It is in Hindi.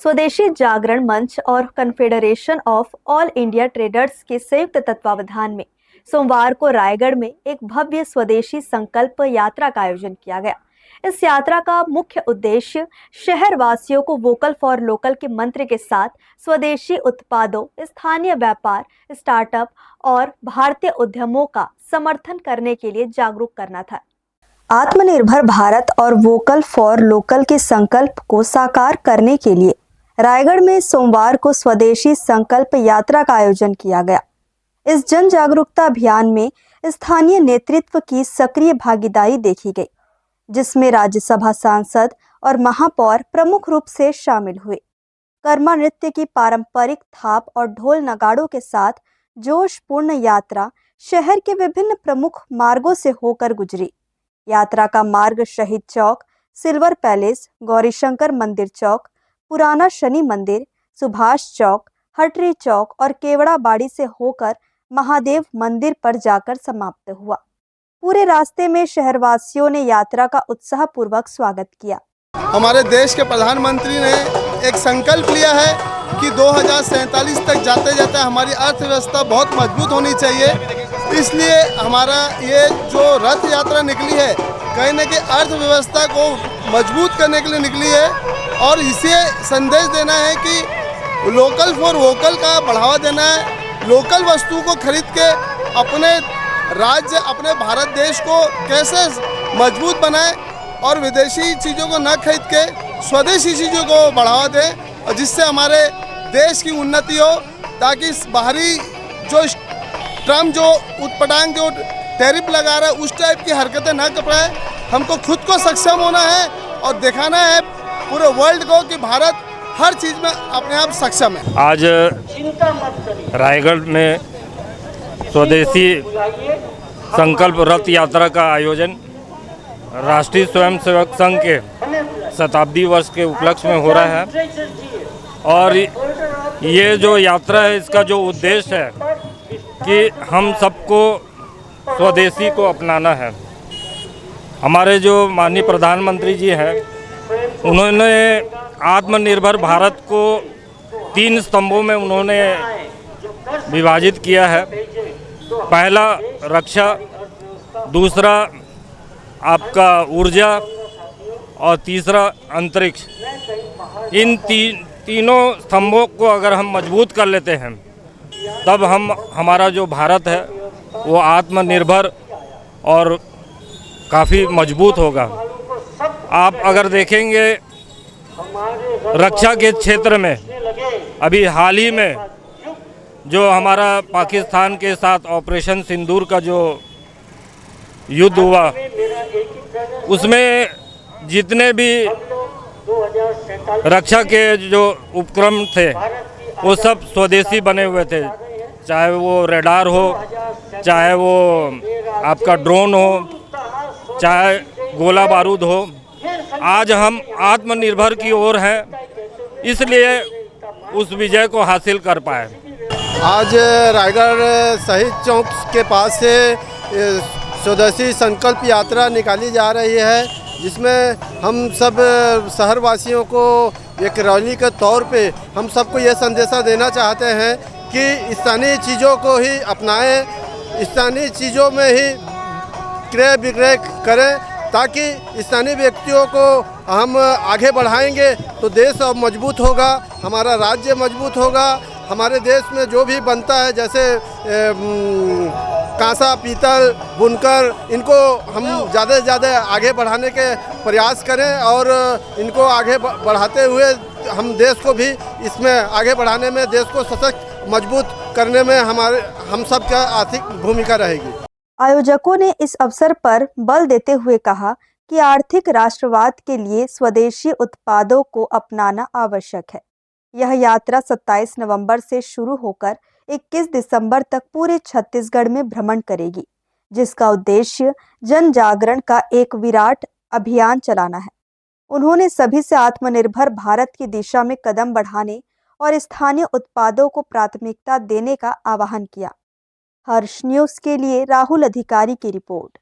स्वदेशी जागरण मंच और confederation of all India traders के संयुक्त तत्वावधान में सोमवार को रायगढ़ में एक भव्य स्वदेशी संकल्प यात्रा का आयोजन किया गया। इस यात्रा का मुख्य उद्देश्य शहर वासियों को वोकल फॉर लोकल के मंत्र के साथ स्वदेशी उत्पादों, स्थानीय व्यापार, स्टार्टअप और भारतीय उद्यमों का समर्थन करने के लिए जागरूक करना था। आत्मनिर्भर भारत और वोकल फॉर लोकल के संकल्प को साकार करने के लिए रायगढ़ में सोमवार को स्वदेशी संकल्प यात्रा का आयोजन किया गया। इस जन जागरूकता अभियान में स्थानीय नेतृत्व की सक्रिय भागीदारी देखी गई, जिसमें राज्यसभा सांसद और महापौर प्रमुख रूप से शामिल हुए। कर्मा नृत्य की पारंपरिक थाप और ढोल नगाड़ों के साथ जोशपूर्ण यात्रा शहर के विभिन्न प्रमुख मार्गों से होकर गुजरी। यात्रा का मार्ग शहीद चौक, सिल्वर पैलेस, गौरीशंकर मंदिर चौक, पुराना शनि मंदिर, सुभाष चौक, हटरी चौक और केवड़ा बाड़ी से होकर महादेव मंदिर पर जाकर समाप्त हुआ। पूरे रास्ते में शहरवासियों ने यात्रा का उत्साहपूर्वक स्वागत किया। हमारे देश के प्रधानमंत्री ने एक संकल्प लिया है कि 2047 तक जाते जाते हमारी अर्थव्यवस्था बहुत मजबूत होनी चाहिए। इसलिए हमारा ये जो रथ यात्रा निकली है कहीं न कहीं अर्थव्यवस्था को मजबूत करने के लिए निकली है और इसे संदेश देना है कि लोकल फॉर वोकल का बढ़ावा देना है। लोकल वस्तु को खरीद के अपने राज्य, अपने भारत देश को कैसे मजबूत बनाए और विदेशी चीज़ों को न खरीद के स्वदेशी चीज़ों को बढ़ावा दें और जिससे हमारे देश की उन्नति हो, ताकि बाहरी जो ट्रम्प जो उटपटांग जो टैरिफ लगा रहा है उस टाइप की हरकतें न कपड़ाए। हमको खुद को सक्षम होना है और दिखाना है पूरे वर्ल्ड को कि भारत हर चीज़ में अपने आप सक्षम है। आज रायगढ़ में स्वदेशी संकल्प रथ यात्रा का आयोजन राष्ट्रीय स्वयंसेवक संघ के शताब्दी वर्ष के उपलक्ष्य में हो रहा है और ये जो यात्रा है इसका जो उद्देश्य है कि हम सबको स्वदेशी को अपनाना है। हमारे जो माननीय प्रधानमंत्री जी हैं उन्होंने आत्मनिर्भर भारत को 3 स्तंभों में उन्होंने विभाजित किया है। पहला रक्षा, दूसरा आपका ऊर्जा और तीसरा अंतरिक्ष। इन तीनों स्तंभों को अगर हम मजबूत कर लेते हैं तब हमारा जो भारत है वो आत्मनिर्भर और काफ़ी मजबूत होगा। आप अगर देखेंगे रक्षा के क्षेत्र में अभी हाल ही में जो हमारा पाकिस्तान के साथ ऑपरेशन सिंदूर का जो युद्ध हुआ उसमें जितने भी रक्षा के जो उपक्रम थे वो सब स्वदेशी बने हुए थे, चाहे वो रेडार हो, चाहे वो आपका ड्रोन हो, चाहे गोला बारूद हो। आज हम आत्मनिर्भर की ओर हैं, इसलिए उस विजय को हासिल कर पाए। आज रायगढ़ शहीद चौक के पास से स्वदेशी संकल्प यात्रा निकाली जा रही है, जिसमें हम सब शहरवासियों को एक रैली के तौर पे हम सबको ये संदेशा देना चाहते हैं कि स्थानीय चीज़ों को ही अपनाएं, स्थानीय चीज़ों में ही क्रय विक्रय करें, ताकि स्थानीय व्यक्तियों को हम आगे बढ़ाएंगे तो देश अब मजबूत होगा, हमारा राज्य मजबूत होगा। हमारे देश में जो भी बनता है जैसे कांसा, पीतल, बुनकर, इनको हम ज़्यादा से ज़्यादा आगे बढ़ाने के प्रयास करें और इनको आगे बढ़ाते हुए हम देश को भी इसमें आगे बढ़ाने में, देश को सशक्त मजबूत करने में हम सब का आर्थिक भूमिका रहेगी। आयोजकों ने इस अवसर पर बल देते हुए कहा कि आर्थिक राष्ट्रवाद के लिए स्वदेशी उत्पादों को अपनाना आवश्यक है। यह यात्रा 27 नवंबर से शुरू होकर 21 दिसंबर तक पूरे छत्तीसगढ़ में भ्रमण करेगी, जिसका उद्देश्य जन जागरण का एक विराट अभियान चलाना है। उन्होंने सभी से आत्मनिर्भर भारत की दिशा में कदम बढ़ाने और स्थानीय उत्पादों को प्राथमिकता देने का आह्वान किया। हर्ष न्यूज़ के लिए राहुल अधिकारी की रिपोर्ट।